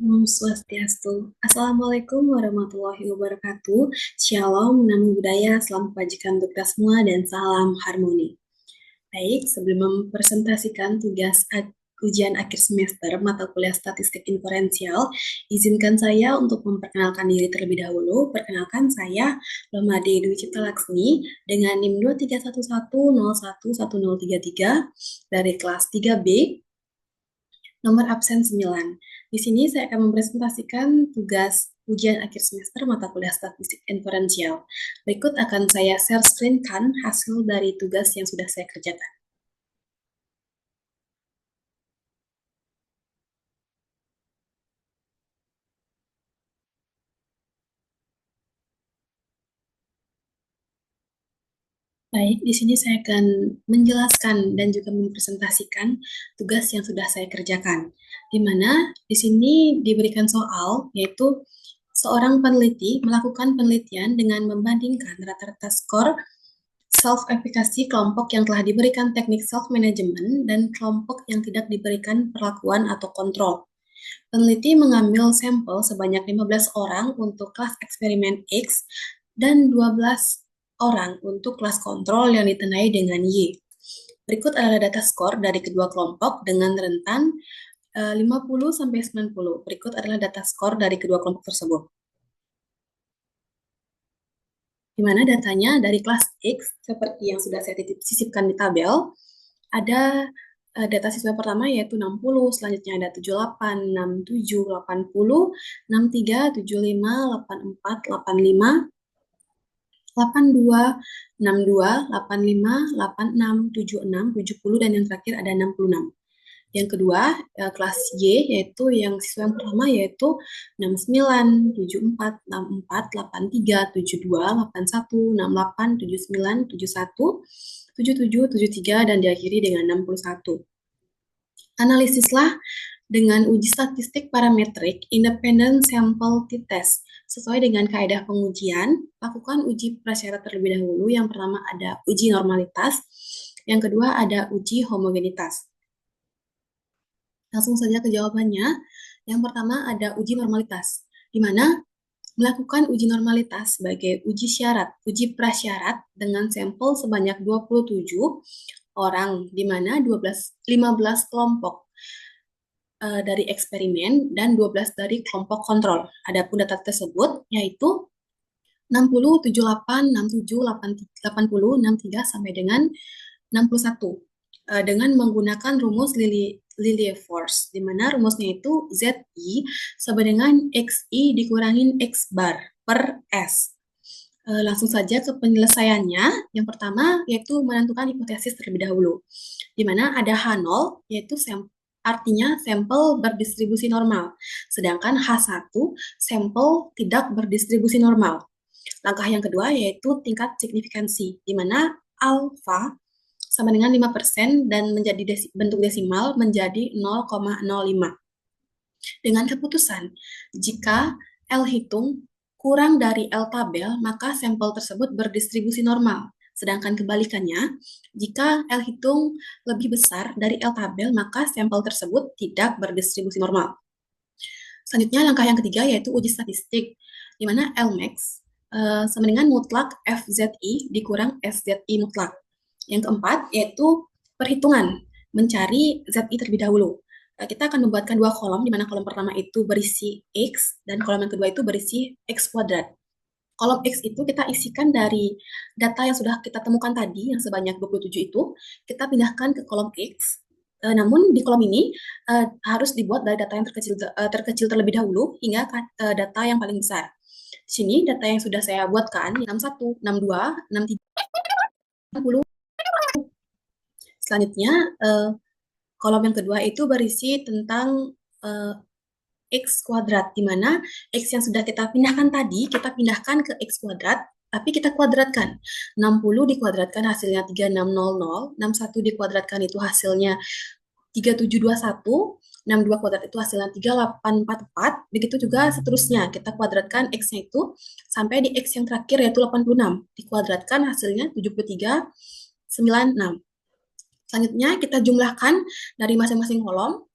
Om Swastiastu. Assalamualaikum warahmatullahi wabarakatuh. Shalom, namo buddhaya, salam kebajikan untuk kita semua, dan salam harmoni. Baik, sebelum mempresentasikan tugas ujian akhir semester mata kuliah statistik inferensial, izinkan saya untuk memperkenalkan diri terlebih dahulu. Perkenalkan, saya Romade Dwi Cipta Laksmi dengan NIM 23110111033 dari kelas 3B, nomor absen 9. Di sini saya akan mempresentasikan tugas ujian akhir semester mata kuliah statistik inferensial. Berikut akan saya share screen-kan hasil dari tugas yang sudah saya kerjakan. Baik, di sini saya akan menjelaskan dan juga mempresentasikan tugas yang sudah saya kerjakan. Di mana di sini diberikan soal, yaitu seorang peneliti melakukan penelitian dengan membandingkan rata-rata skor self-efficacy kelompok yang telah diberikan teknik self-management dan kelompok yang tidak diberikan perlakuan atau kontrol. Peneliti mengambil sampel sebanyak 15 orang untuk kelas eksperimen X dan 12 orang untuk kelas kontrol yang ditandai dengan Y. Berikut adalah data skor dari kedua kelompok dengan rentan 50-90. Berikut adalah data skor dari kedua kelompok tersebut. Di mana datanya dari kelas X, seperti yang sudah saya sisipkan di tabel, ada data siswa pertama yaitu 60, selanjutnya ada 78, 67, 80, 63, 75, 84, 85, 82, 62, 85, 86, 76, 70, dan yang terakhir ada 66. Yang kedua, kelas Y, yaitu yang siswa yang pertama yaitu 69, 74, 64, 83, 72, 81, 68, 79, 71, 77, 73, dan diakhiri dengan 61. Analisislah dengan uji statistik parametrik independent sample t-test. Sesuai dengan kaidah pengujian, lakukan uji prasyarat terlebih dahulu. Yang pertama ada uji normalitas, yang kedua ada uji homogenitas. Langsung saja ke jawabannya. Yang pertama ada uji normalitas, di mana melakukan uji normalitas sebagai uji syarat, uji prasyarat dengan sampel sebanyak 27 orang, di mana 15 kelompok dari eksperimen dan 12 dari kelompok kontrol. Adapun data tersebut yaitu 60, 78, 67, 80, 63 sampai dengan 61 dengan menggunakan rumus Lilliefors, di mana rumusnya itu ZI sama dengan XI dikurangin X bar per S. Langsung saja ke penyelesaiannya. Yang pertama yaitu menentukan hipotesis terlebih dahulu, di mana ada H0 yaitu artinya sampel berdistribusi normal, sedangkan H1 sampel tidak berdistribusi normal. Langkah yang kedua yaitu tingkat signifikansi, di mana alfa sama dengan 5% dan menjadi bentuk desimal menjadi 0,05. Dengan keputusan, jika L hitung kurang dari L tabel, maka sampel tersebut berdistribusi normal. Sedangkan kebalikannya, jika L hitung lebih besar dari L tabel, maka sampel tersebut tidak berdistribusi normal. Selanjutnya, langkah yang ketiga yaitu uji statistik, di mana Lmax sama dengan mutlak FZI dikurang SZI mutlak. Yang keempat yaitu perhitungan, mencari ZI terlebih dahulu. Kita akan membuatkan dua kolom, di mana kolom pertama itu berisi X, dan kolom yang kedua itu berisi X kuadrat. Kolom X itu kita isikan dari data yang sudah kita temukan tadi, yang sebanyak 27 itu, kita pindahkan ke kolom X. Namun di kolom ini harus dibuat dari data yang terkecil terlebih dahulu hingga data yang paling besar. Di sini data yang sudah saya buatkan 61, 62, 63, 60. Selanjutnya kolom yang kedua itu berisi tentang X kuadrat, di mana X yang sudah kita pindahkan tadi, kita pindahkan ke X kuadrat, tapi kita kuadratkan. 60 dikuadratkan hasilnya 3600, 61 dikuadratkan itu hasilnya 3721, 62 kuadrat itu hasilnya 3844, begitu juga seterusnya. Kita kuadratkan X-nya itu sampai di X yang terakhir yaitu 86, dikuadratkan hasilnya 7396. Selanjutnya kita jumlahkan dari masing-masing kolom.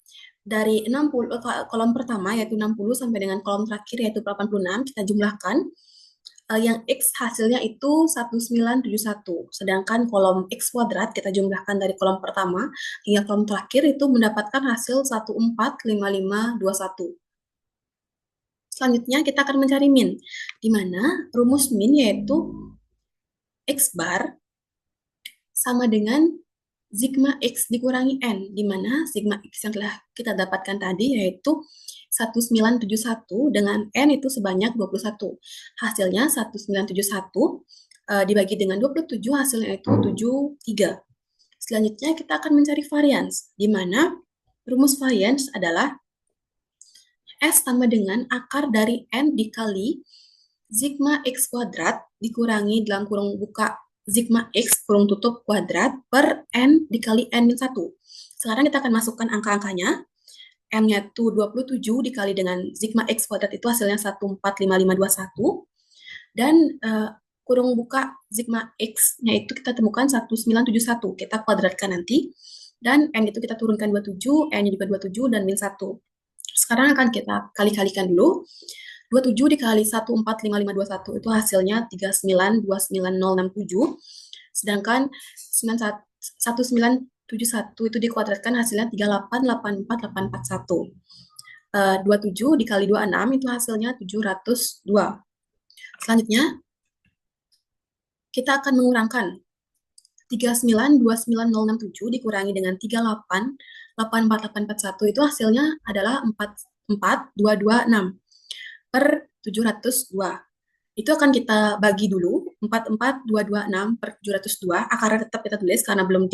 dari 60 kolom pertama yaitu 60 sampai dengan kolom terakhir yaitu 86 kita jumlahkan. Yang X hasilnya itu 1971. Sedangkan kolom X kuadrat kita jumlahkan dari kolom pertama hingga kolom terakhir itu mendapatkan hasil 145521. Selanjutnya kita akan mencari min, di mana rumus min yaitu X bar sama dengan sigma X dikurangi N, di mana sigma X yang telah kita dapatkan tadi yaitu 1971 dengan N itu sebanyak 21. Hasilnya 1971 dibagi dengan 27 hasilnya itu 73. Selanjutnya kita akan mencari varians, di mana rumus varians adalah S sama dengan akar dari N dikali sigma X kuadrat dikurangi dalam kurung buka sigma X kurung tutup kuadrat per N dikali N min 1. Sekarang kita akan masukkan angka-angkanya. M-nya itu 27 dikali dengan sigma X kuadrat itu hasilnya 145521. Dan kurung buka sigma X-nya itu kita temukan 1971. Kita kuadratkan nanti. Dan N itu kita turunkan 27, N-nya juga 27, dan min 1. Sekarang akan kita kali-kalikan dulu. 27 dikali 145521 itu hasilnya 3929067. Sedangkan 1971 itu dikuadratkan hasilnya 3884841. 27 dikali 26 itu hasilnya 702. Selanjutnya, kita akan mengurangkan 3929067 dikurangi dengan 3884841 itu hasilnya adalah 44226 per 702. Itu akan kita bagi dulu, 44226 per 702, akarnya tetap kita tulis karena belum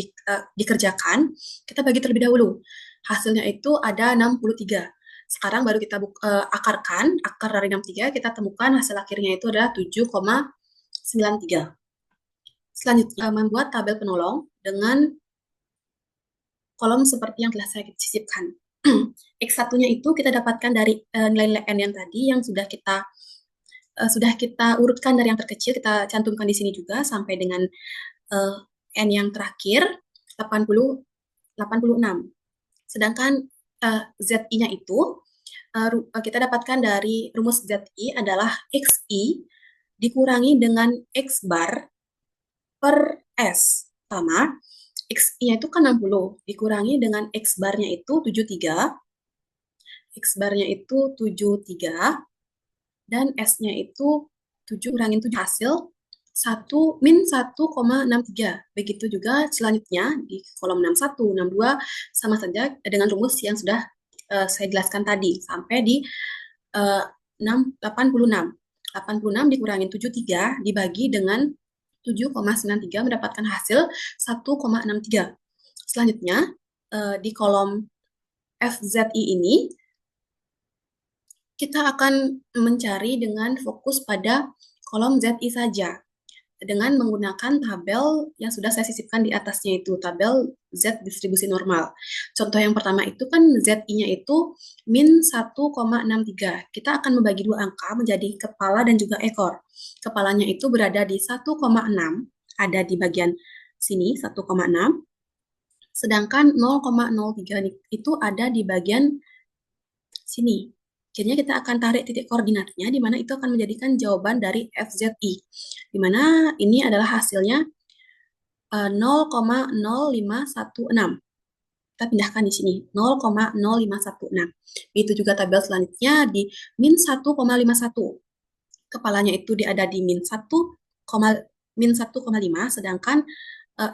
dikerjakan. Kita bagi terlebih dahulu. Hasilnya itu ada 63. Sekarang baru kita akarkan, akar dari 63 kita temukan hasil akhirnya itu adalah 7,93. Selanjutnya, membuat tabel penolong dengan kolom seperti yang telah saya sisipkan. X1-nya itu kita dapatkan dari nilai-nilai N yang tadi yang sudah kita urutkan dari yang terkecil, kita cantumkan di sini juga sampai dengan N yang terakhir 86. Sedangkan ZI-nya itu kita dapatkan dari rumus ZI adalah XI dikurangi dengan X bar per S sama X-nya itu kan 60 dikurangi dengan X barnya itu 73. X barnya itu 73 dan S-nya itu 7 kurangin 7 hasil 1 min 1,63. Begitu juga selanjutnya di kolom 61, 62 sama saja dengan rumus yang sudah saya jelaskan tadi sampai di 86. 86 dikurangin 73 dibagi dengan 7,93 mendapatkan hasil 1,63. Selanjutnya di kolom FZI ini kita akan mencari dengan fokus pada kolom ZI saja dengan menggunakan tabel yang sudah saya sisipkan di atasnya itu, tabel Z distribusi normal. Contoh yang pertama itu kan ZI-nya itu min 1,63. Kita akan membagi dua angka menjadi kepala dan juga ekor. Kepalanya itu berada di 1,6, ada di bagian sini 1,6. Sedangkan 0,03 itu ada di bagian sini. Jadinya kita akan tarik titik koordinatnya, di mana itu akan menjadikan jawaban dari FZI. Di mana ini adalah hasilnya 0,0516. Kita pindahkan di sini, 0,0516. Itu juga tabel selanjutnya di min 1,51. Kepalanya itu ada di min 1,5, sedangkan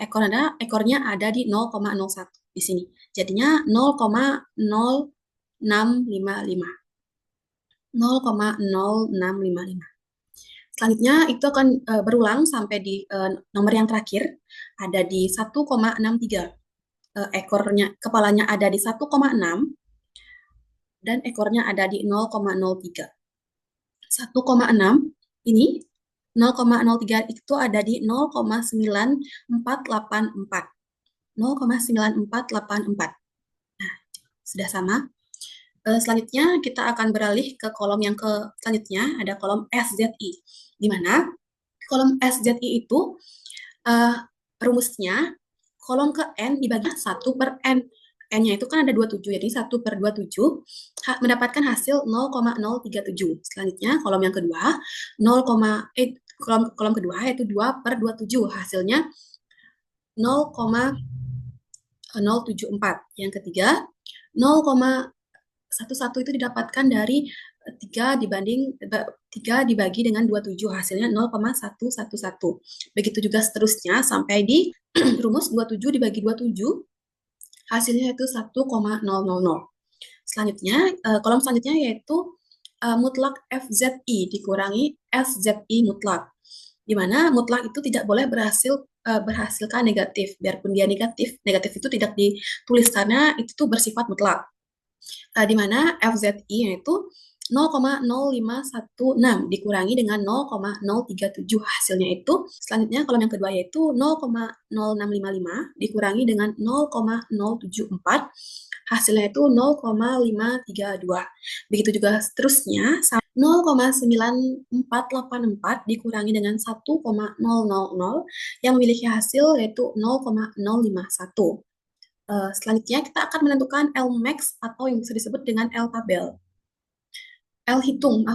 ekornya ada di 0,01 di sini. Jadinya 0,0655. 0,0655. Selanjutnya itu akan berulang sampai di nomor yang terakhir ada di 1,63. Kepalanya ada di 1,6 dan ekornya ada di 0,03. 1,6 ini 0,03 itu ada di 0,9484. 0,9484. Nah, sudah sama. Selanjutnya kita akan beralih ke kolom yang selanjutnya, ada kolom SZI, di mana kolom SZI itu rumusnya kolom ke N dibagi 1 per N. N-nya itu kan ada 27, jadi 1 per 27 mendapatkan hasil 0,037. Selanjutnya, kolom yang kedua, kolom kedua yaitu 2 per 27, hasilnya 0,074. Yang ketiga, 0,11 itu didapatkan dari 3 dibagi dengan 27, hasilnya 0,111. Begitu juga seterusnya sampai di rumus 27 dibagi 27, hasilnya itu 1,000. Selanjutnya, kolom selanjutnya yaitu mutlak FZI dikurangi SZI mutlak, di mana mutlak itu tidak boleh berhasilkan negatif. Biarpun dia negatif itu tidak ditulis karena itu tuh bersifat mutlak. Di mana FZI yaitu 0,0516 dikurangi dengan 0,037, hasilnya itu selanjutnya kolom yang kedua yaitu 0,0655 dikurangi dengan 0,074, hasilnya itu 0,532. Begitu juga seterusnya, 0,9484 dikurangi dengan 1,000 yang memiliki hasil yaitu 0,051. Selanjutnya kita akan menentukan L max atau yang bisa disebut dengan L tabel. L hitung.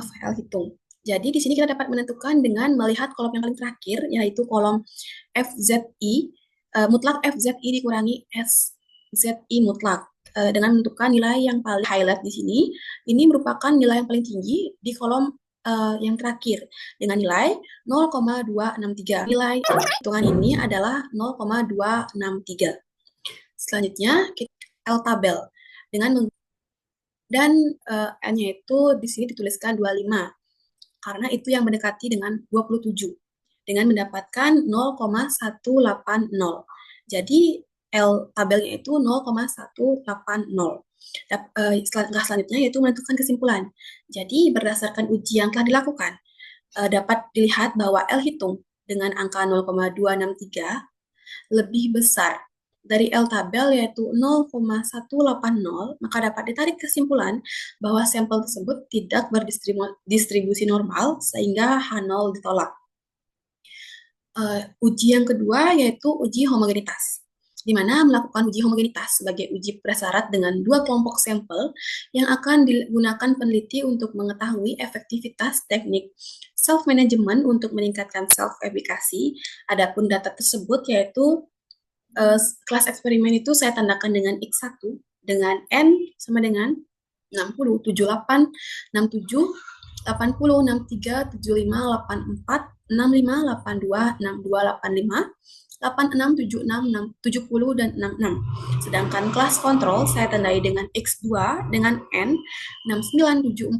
Jadi di sini kita dapat menentukan dengan melihat kolom yang paling terakhir, yaitu kolom FZI, mutlak FZI dikurangi SZI mutlak. Dengan menentukan nilai yang paling highlight di sini, ini merupakan nilai yang paling tinggi di kolom yang terakhir dengan nilai 0,263. Nilai hitungan ini adalah 0,263. Selanjutnya, kita L tabel dengan dan N-nya itu di sini dituliskan 25 karena itu yang mendekati dengan 27 dengan mendapatkan 0,180. Jadi L tabelnya itu 0,180. Langkah selanjutnya yaitu menentukan kesimpulan. Jadi berdasarkan uji yang telah dilakukan, dapat dilihat bahwa L hitung dengan angka 0,263 lebih besar dari L tabel yaitu 0,180, maka dapat ditarik kesimpulan bahwa sampel tersebut tidak berdistribusi normal sehingga H0 ditolak. Uji yang kedua yaitu uji homogenitas, di mana melakukan uji homogenitas sebagai uji prasyarat dengan dua kelompok sampel yang akan digunakan peneliti untuk mengetahui efektivitas teknik self-management untuk meningkatkan self-efikasi. Adapun data tersebut yaitu kelas eksperimen itu saya tandakan dengan X1 dengan N sama dengan 60, 78, 67, 80, 63, 75, 84, 65, 82, 62, 85, 86, 76, 70, dan 66. Sedangkan kelas kontrol saya tandai dengan X2 dengan N 69, 74,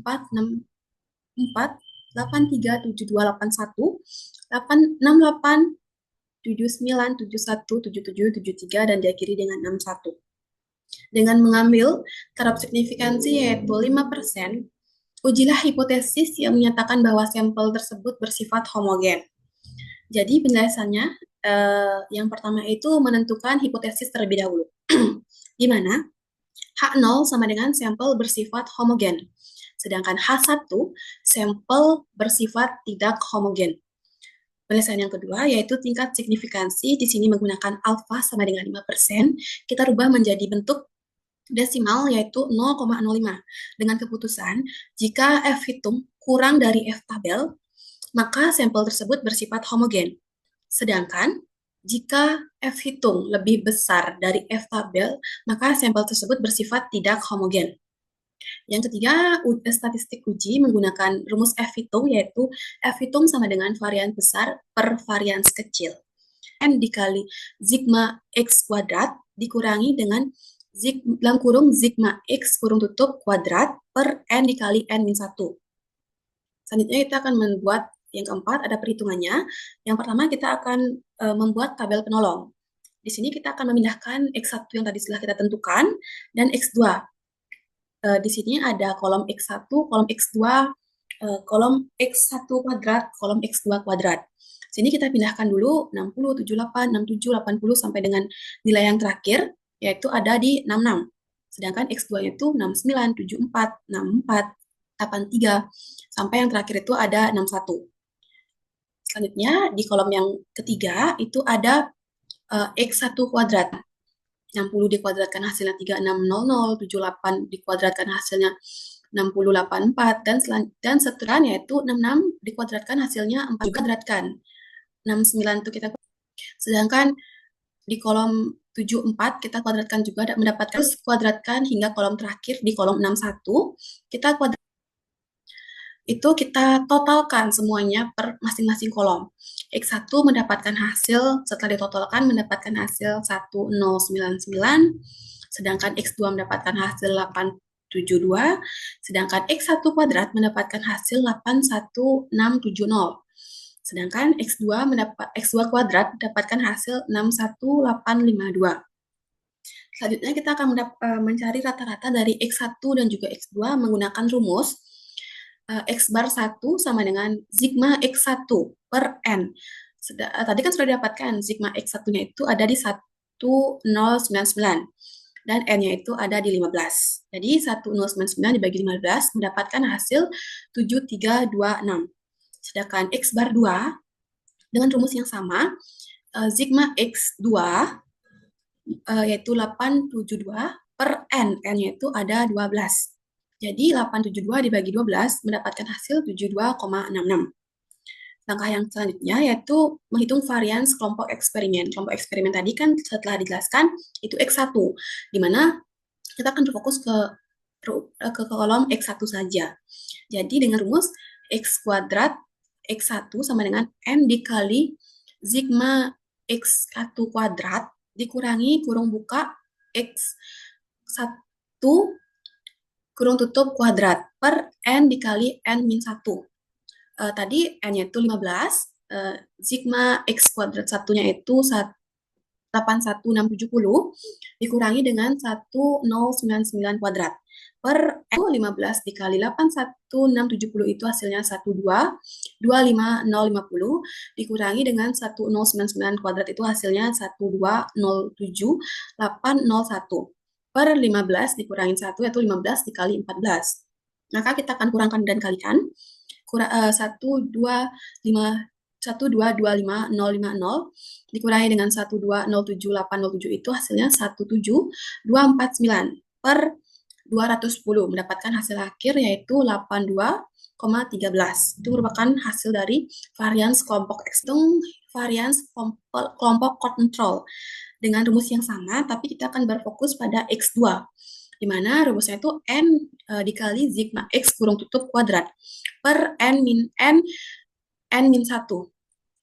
64, 83, 72, 81, 68, 79, 71, 77, 73, dan diakhiri dengan 61. Dengan mengambil taraf signifikansi yaitu 5%, ujilah hipotesis yang menyatakan bahwa sampel tersebut bersifat homogen. Jadi penjelasannya, yang pertama itu menentukan hipotesis terlebih dahulu, di mana H0 sama dengan sampel bersifat homogen, sedangkan H1 sampel bersifat tidak homogen. Penjelasan yang kedua yaitu tingkat signifikansi, di sini menggunakan alfa sama dengan 5%, kita rubah menjadi bentuk desimal yaitu 0,05 dengan keputusan jika F hitung kurang dari F tabel, maka sampel tersebut bersifat homogen. Sedangkan jika F hitung lebih besar dari F tabel, maka sampel tersebut bersifat tidak homogen. Yang ketiga, statistik uji menggunakan rumus F hitung, yaitu F hitung sama dengan varian besar per varian kecil. N dikali sigma X kuadrat dikurangi dengan dalam kurung sigma X kurung tutup kuadrat per N dikali N-1. Selanjutnya kita akan membuat yang keempat, ada perhitungannya. Yang pertama kita akan membuat tabel penolong. Di sini kita akan memindahkan X1 yang tadi sudah kita tentukan dan X2. Di sini ada kolom X1, kolom X2, kolom X1 kuadrat, kolom X2 kuadrat. Sini kita pindahkan dulu 60, 78, 67, 80 sampai dengan nilai yang terakhir, yaitu ada di 66. Sedangkan X2 itu 69, 74, 64, 83, sampai yang terakhir itu ada 61. Selanjutnya di kolom yang ketiga itu ada X1 kuadrat. 60 dikuadratkan hasilnya 3600, 78 dikuadratkan hasilnya 6084, dan seterusnya, yaitu 66 dikuadratkan hasilnya 4 dikuadratkan. 69 itu kita, sedangkan di kolom 74 kita kuadratkan juga dan mendapatkan kuadratkan hingga kolom terakhir di kolom 61 kita kuadrat, itu kita totalkan semuanya per masing-masing kolom. X1 mendapatkan hasil, setelah ditotalkan mendapatkan hasil 1099, sedangkan X2 mendapatkan hasil 872, sedangkan X1 kuadrat mendapatkan hasil 81670. Sedangkan X2 kuadrat mendapatkan hasil 61852. Selanjutnya kita akan mencari rata-rata dari X1 dan juga X2 menggunakan rumus X bar 1 sama dengan sigma X1 per N. Tadi kan sudah didapatkan sigma X1-nya itu ada di 1099 dan N-nya itu ada di 15. Jadi 1099 dibagi 15 mendapatkan hasil 7326. Sedangkan X bar 2 dengan rumus yang sama, sigma X2 yaitu 872 per N. N-nya itu ada 12. Jadi 872 dibagi 12 mendapatkan hasil 72,66. Langkah yang selanjutnya yaitu menghitung varians kelompok eksperimen. Kelompok eksperimen tadi kan setelah dijelaskan itu X1, di mana kita akan berfokus ke kolom X1 saja. Jadi dengan rumus X kuadrat X1 sama dengan M dikali sigma X1 kuadrat dikurangi kurung buka X1 kurung tutup kuadrat per N dikali N min 1. Tadi N-nya itu 15, sigma X kuadrat satunya itu 81670 dikurangi dengan 1099 kuadrat. Per N 15 dikali 81670 itu hasilnya 12250 dikurangi dengan 1099 kuadrat itu hasilnya 1207801. Per 15 dikurangin 1 yaitu 15 dikali 14. Maka kita akan kurangkan dan kalikan. 1,225,050 dikurangi dengan 1,207,807 itu hasilnya 17249 per 210 mendapatkan hasil akhir yaitu 82,13. Itu merupakan hasil dari varians kelompok X. Varians kelompok control dengan rumus yang sama, tapi kita akan berfokus pada X2, di mana rumusnya itu N dikali sigma X kurung tutup kuadrat per N min 1.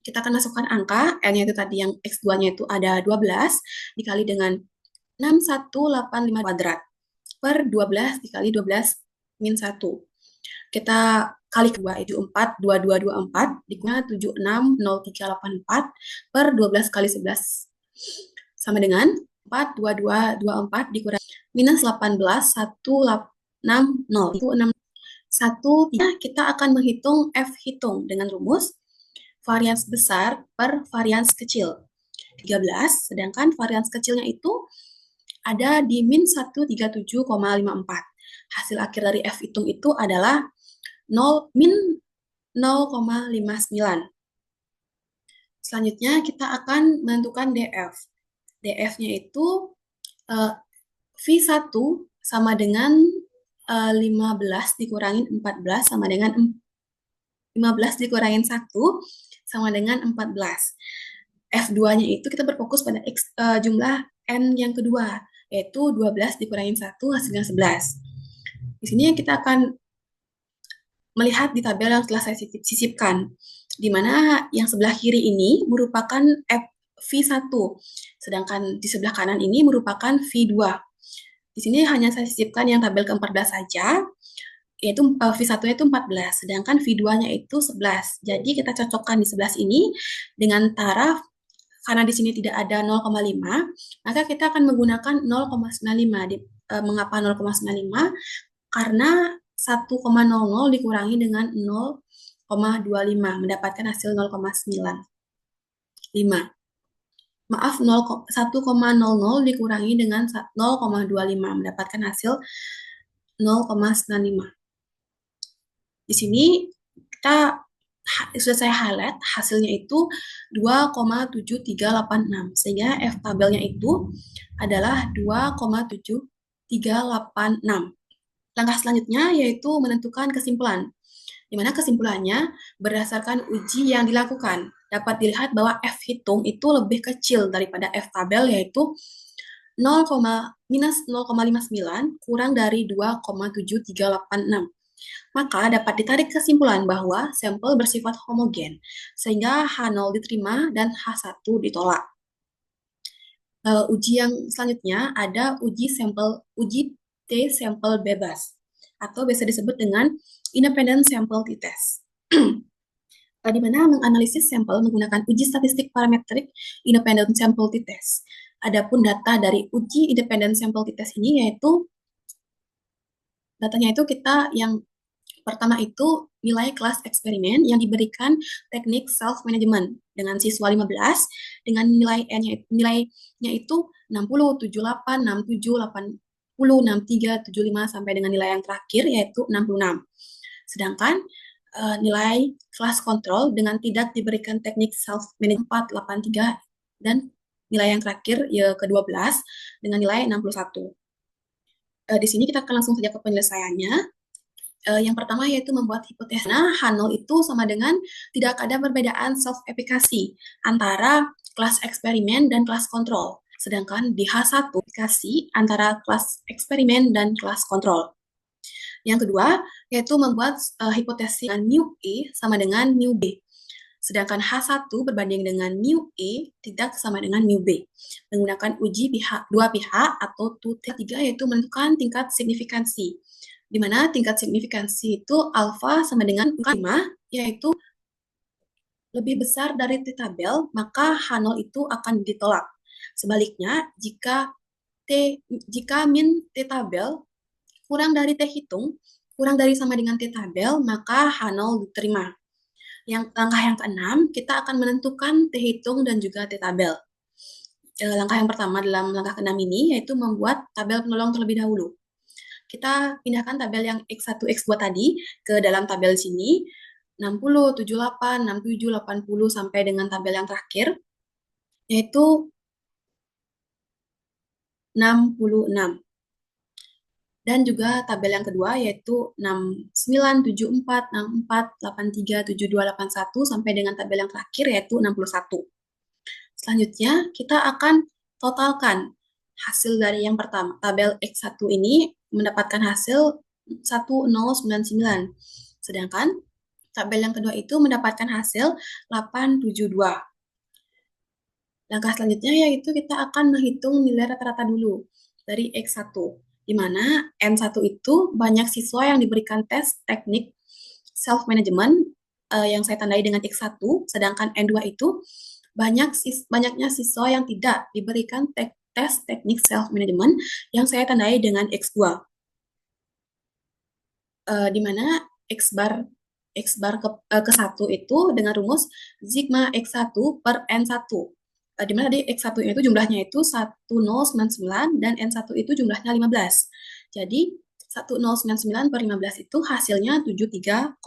Kita akan masukkan angka, N-nya itu tadi yang X2-nya itu ada 12, dikali dengan 6185 kuadrat, per 12 dikali 12 min 1. Kita kali kedua itu 4, 2224, dikurangi 760384, per 12 kali 11, sama dengan 4, 2224, dikurangi minus 18, 160, itu 6. 1, kita akan menghitung F hitung dengan rumus varians besar per varians kecil. 13, sedangkan varians kecilnya itu ada di min 137,54. Hasil akhir dari F hitung itu adalah min 0,59. Selanjutnya kita akan menentukan DF. DF-nya itu V1 sama dengan 15 dikurangin 14 sama dengan 15 dikurangin 1 sama dengan 14. F2-nya itu kita berfokus pada jumlah N yang kedua, yaitu 12 dikurangin 1 hasilnya 11. Di sini kita akan melihat di tabel yang telah saya sisipkan, di mana yang sebelah kiri ini merupakan V1, sedangkan di sebelah kanan ini merupakan V2. Di sini hanya saya sisipkan yang tabel ke-14 saja, yaitu V1-nya itu 14, sedangkan V2-nya itu 11. Jadi kita cocokkan di 11 ini dengan taraf, karena di sini tidak ada 0,5, maka kita akan menggunakan 0,95. Mengapa 0,95? Karena 1,00 dikurangi dengan 0,25, mendapatkan hasil 0,95. Maaf, 1,00 dikurangi dengan 0,25, mendapatkan hasil 0,95. Di sini kita sudah saya highlight, hasilnya itu 2,7386, sehingga F tabelnya itu adalah 2,7386. Langkah selanjutnya yaitu menentukan kesimpulan, di mana kesimpulannya berdasarkan uji yang dilakukan. Dapat dilihat bahwa F hitung itu lebih kecil daripada F tabel, yaitu 0, minus 0,59 kurang dari 2,7386. Maka dapat ditarik kesimpulan bahwa sampel bersifat homogen, sehingga H0 diterima dan H1 ditolak. Uji yang selanjutnya ada uji T sampel bebas, atau biasa disebut dengan independent sample t-test. Di mana menganalisis sampel menggunakan uji statistik parametrik independent sample t-test. Adapun data dari uji independent sample t-test ini yaitu datanya itu kita yang pertama itu nilai kelas eksperimen yang diberikan teknik self-management dengan siswa 15 dengan nilainya itu 60, 78, 67, 80, 63, 75 sampai dengan nilai yang terakhir yaitu 66. Sedangkan nilai kelas kontrol dengan tidak diberikan teknik self-management 4, 83 dan nilai yang terakhir ya ke-12 dengan nilai 61. Di sini kita akan langsung saja ke penyelesaiannya. Yang pertama yaitu membuat hipotesa. H0 itu sama dengan tidak ada perbedaan self-efikasi antara kelas eksperimen dan kelas kontrol. Sedangkan di H1 efikasi antara kelas eksperimen dan kelas kontrol. Yang kedua yaitu membuat hipotesis dengan mu E sama dengan mu B. Sedangkan H1 berbanding dengan mu E tidak sama dengan mu B. Menggunakan uji dua pihak atau 2-3 yaitu menentukan tingkat signifikansi. Di mana tingkat signifikansi itu alfa sama dengan 5, yaitu lebih besar dari T tabel, maka H0 itu akan ditolak. Sebaliknya, jika min T tabel kurang dari T hitung, kurang dari sama dengan T tabel, maka H0 diterima. Langkah yang keenam, kita akan menentukan T hitung dan juga T tabel. Langkah yang pertama dalam langkah keenam ini yaitu membuat tabel penolong terlebih dahulu. Kita pindahkan tabel yang X1, X2 tadi ke dalam tabel sini, 60, 78, 67, 80 sampai dengan tabel yang terakhir, yaitu 66. Dan juga tabel yang kedua yaitu 69, 74, 64, 83, 72, 81 sampai dengan tabel yang terakhir yaitu 61. Selanjutnya kita akan totalkan hasil dari yang pertama. Tabel X1 ini mendapatkan hasil 1099. Sedangkan tabel yang kedua itu mendapatkan hasil 872. Langkah selanjutnya yaitu kita akan menghitung nilai rata-rata dulu dari X1, di mana N1 itu banyak siswa yang diberikan tes teknik self-management yang saya tandai dengan X1, sedangkan N2 itu banyaknya siswa yang tidak diberikan tes teknik self-management yang saya tandai dengan X2. Di mana X bar ke 1 itu dengan rumus sigma X1 per N1. Di mana tadi X1 itu jumlahnya itu 1099 dan N1 itu jumlahnya 15. Jadi 1099 per 15 itu hasilnya 73,26.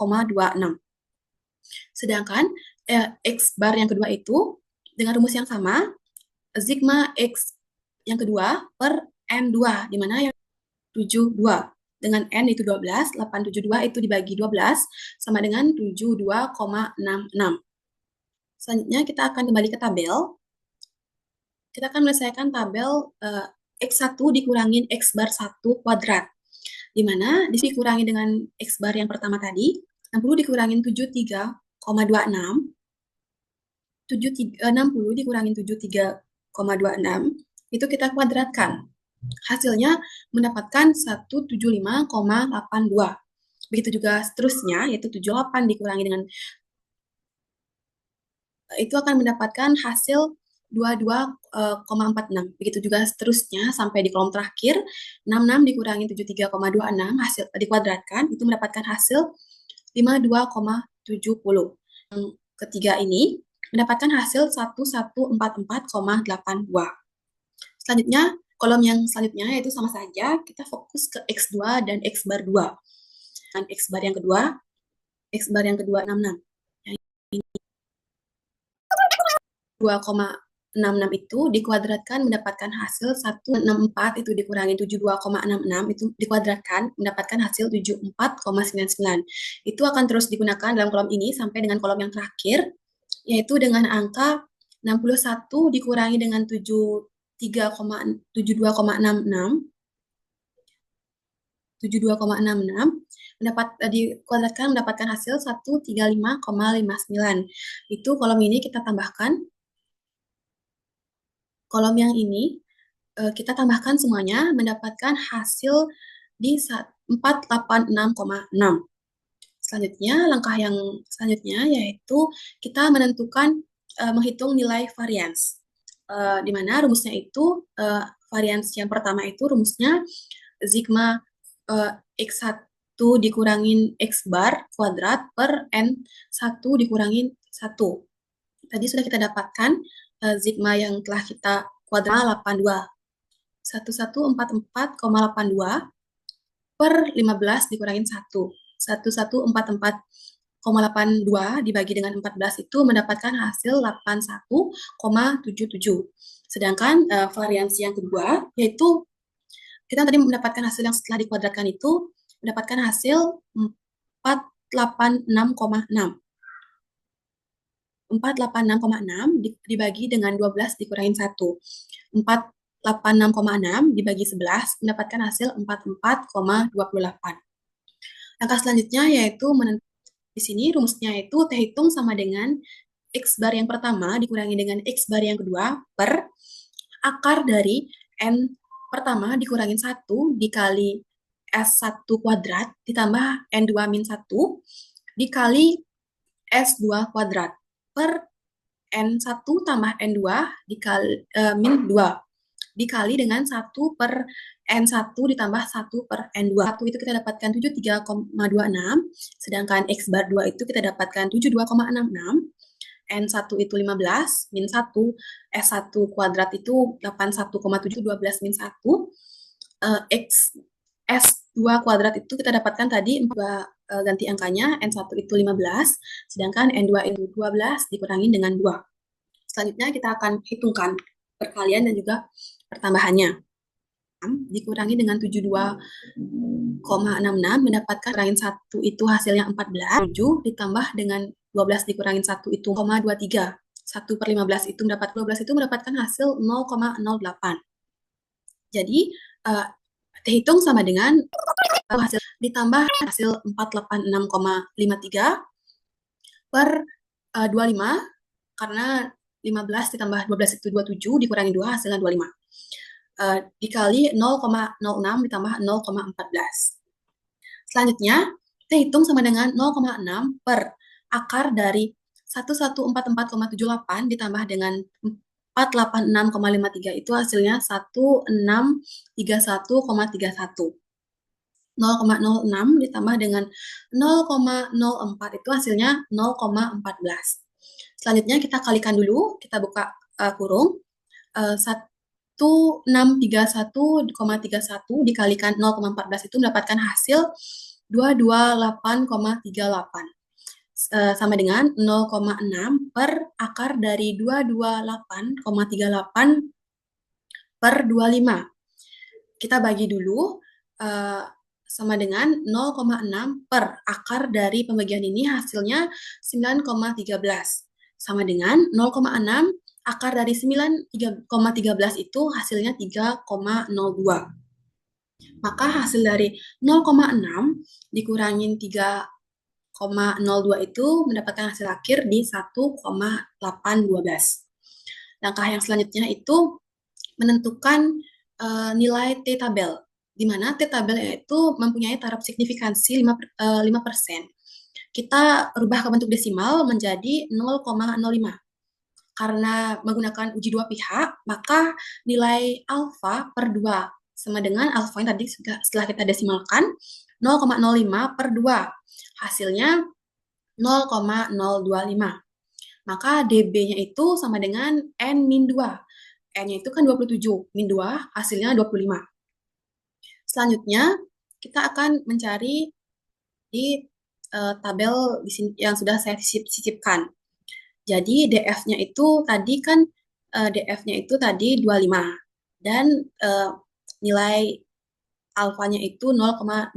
Sedangkan X bar yang kedua itu dengan rumus yang sama, sigma X yang kedua per N2, di mana yang 72 dengan N itu 12, 872 itu dibagi 12 sama dengan 72,66. Selanjutnya kita akan kembali ke tabel. Kita akan menyelesaikan tabel X1 dikurangin X bar 1 kuadrat. Di mana dikurangi dengan X bar yang pertama tadi, 60 dikurangin 73,26, 60 dikurangin 73,26, itu kita kuadratkan. Hasilnya mendapatkan 175,82. Begitu juga seterusnya, yaitu 78 dikurangi dengan itu akan mendapatkan hasil 22,46. Begitu juga seterusnya sampai di kolom terakhir, 66 dikurangi 73,26 hasil dikuadratkan itu mendapatkan hasil 52,70. Yang ketiga ini mendapatkan hasil 1144,82. Selanjutnya, kolom yang selanjutnya yaitu sama saja, kita fokus ke X2 dan X bar 2. Dan X bar yang kedua 66. 2,66 itu dikuadratkan mendapatkan hasil 164 itu dikurangi 72,66 itu dikuadratkan mendapatkan hasil 74,99. Itu akan terus digunakan dalam kolom ini sampai dengan kolom yang terakhir, yaitu dengan angka 61 dikurangi dengan 72,66 dikuadratkan mendapatkan hasil 135,59. Itu kolom ini kita tambahkan. Kolom yang ini kita tambahkan semuanya mendapatkan hasil di 486,6. Selanjutnya, langkah yang selanjutnya yaitu kita menentukan menghitung nilai varians. Di mana rumusnya itu varians yang pertama itu rumusnya sigma X1 dikurangin X bar kuadrat per N1 dikurangin 1. Tadi sudah kita dapatkan sigma yang telah kita kuadrat 82. 1144,82 per 15 dikurangin 1. 1144,82 dibagi dengan 14 itu mendapatkan hasil 81,77. Sedangkan variansi yang kedua yaitu kita tadi mendapatkan hasil yang setelah dikuadratkan itu mendapatkan hasil 486,6. 486,6 dibagi dengan 12 dikurangin 1. 486,6 dibagi 11 mendapatkan hasil 44,28. Langkah selanjutnya yaitu di sini rumusnya itu T hitung sama dengan X bar yang pertama dikurangi dengan X bar yang kedua per akar dari N pertama dikurangin 1 dikali S1 kuadrat ditambah N2 min 1 dikali S2 kuadrat per N1 tambah N2 dikali min 2 dikali dengan 1 per N1 ditambah 1 per N2. 1 itu kita dapatkan 73,26, sedangkan X bar 2 itu kita dapatkan 72,66, N1 itu 15, min 1, S1 kuadrat itu 81,7, 12 min 1, X S2 kuadrat itu kita dapatkan tadi ganti angkanya, N1 itu 15, sedangkan N2 itu 12 dikurangi dengan 2. Selanjutnya kita akan hitungkan perkalian dan juga pertambahannya. Dikurangi dengan 72,66 mendapatkan kurangin 1 itu hasilnya 14. 7 ditambah dengan 12 dikurangin 1 itu 0,23. 1 per 15 itu mendapat 12 itu mendapatkan hasil 0,08. Jadi dihitung sama dengan hasil ditambah hasil 486,53 per 25 karena 15 ditambah 12 itu 27 dikurangi 2 hasilnya 25. Dikali 0,06 ditambah 0,14. Selanjutnya, kita hitung sama dengan 0,6 per akar dari 1144,78 ditambah dengan 486,53 itu hasilnya 1631,31. 0,06 ditambah dengan 0,04 itu hasilnya 0,14. Selanjutnya kita kalikan dulu, kita buka kurung. 1631,31 dikalikan 0,14 itu mendapatkan hasil 228,38. Sama dengan 0,6 per akar dari 228,38 per 25. Kita bagi dulu sama dengan 0,6 per akar dari pembagian ini hasilnya 9,13. Sama dengan 0,6 akar dari 9,13 itu hasilnya 3,02. Maka hasil dari 0,6 dikurangin 3,02 itu mendapatkan hasil akhir di 1,812. Langkah yang selanjutnya itu menentukan nilai T-tabel, di mana T-tabel itu mempunyai taraf signifikansi 5%. Kita rubah ke bentuk desimal menjadi 0,05. Karena menggunakan uji dua pihak, maka nilai alfa per 2 sama dengan alfa yang tadi setelah kita desimalkan 0,05 per 2. Hasilnya 0,025. Maka dB-nya itu sama dengan N min 2. N-nya itu kan 27, min 2 hasilnya 25. Selanjutnya, kita akan mencari di tabel di sini yang sudah saya sisipkan. Jadi DF-nya itu tadi kan DF-nya itu tadi 25 dan nilai alfanya itu 0,025.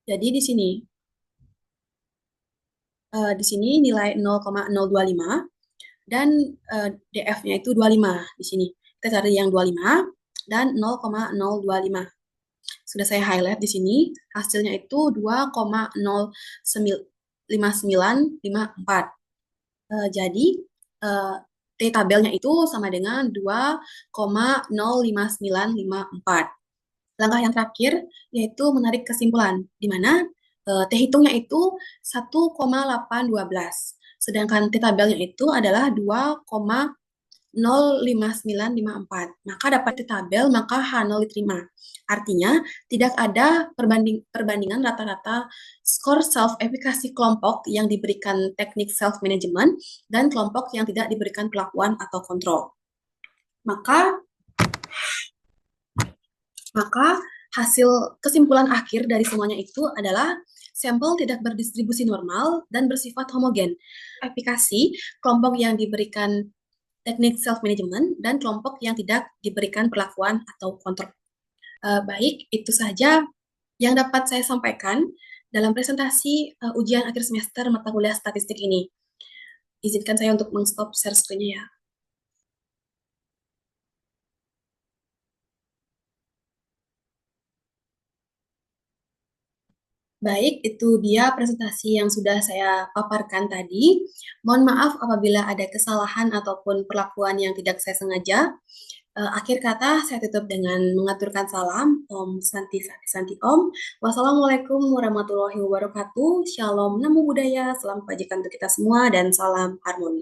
Jadi di sini nilai 0,025 dan DF-nya itu 25 di sini. Kita cari yang 25 dan 0,025. Sudah saya highlight di sini, hasilnya itu 2,05954. Jadi T tabelnya itu sama dengan 2,05954. Langkah yang terakhir yaitu menarik kesimpulan, di mana T hitungnya itu 1,812. Sedangkan T tabelnya itu adalah 2,05954. Maka dapat T tabel, maka H0 diterima. Artinya, tidak ada perbandingan rata-rata skor self-efikasi kelompok yang diberikan teknik self-management dan kelompok yang tidak diberikan perlakuan atau kontrol. Maka hasil kesimpulan akhir dari semuanya itu adalah sampel tidak berdistribusi normal dan bersifat homogen. Efikasi kelompok yang diberikan teknik self-management dan kelompok yang tidak diberikan perlakuan atau kontrol. Baik, itu saja yang dapat saya sampaikan dalam presentasi ujian akhir semester mata kuliah statistik ini. Izinkan saya untuk men-stop share screen-nya ya. Baik, itu dia presentasi yang sudah saya paparkan tadi. Mohon maaf apabila ada kesalahan ataupun perlakuan yang tidak saya sengaja. Akhir kata, saya tutup dengan mengaturkan salam. Om Santi Santi Santi Om. Wassalamualaikum warahmatullahi wabarakatuh. Shalom, namo buddhaya, salam kebajikan untuk kita semua, dan salam harmoni.